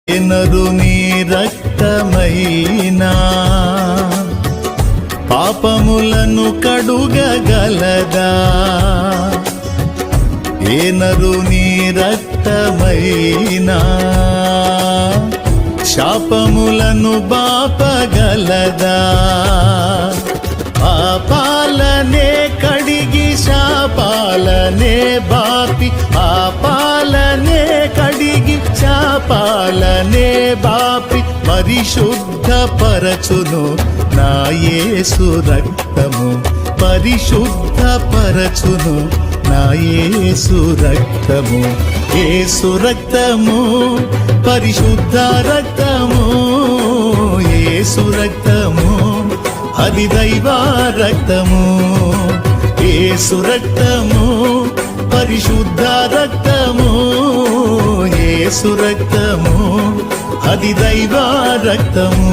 నరుని రక్తమైనా పాపములను కడుగగలదా? ఏ నరుని రక్తమైనా శాపములను బాపగలదా? పాపాలనే కడిగి శాపాలనే బాపి, పాపాలనే కడిగి శాపాలనే బాపి పరిశుద్ధపరచును నా యేసు రక్తము, పరిశుద్ధపరచును నా యేసు రక్తము. యేసు రక్తము పరిశుద్ధ రక్తము, యేసు రక్తము అది దైవ రక్తము. యేసు రక్తము పరిశుద్ధ రక్తము, యేసు రక్తము అది దైవ రక్తము.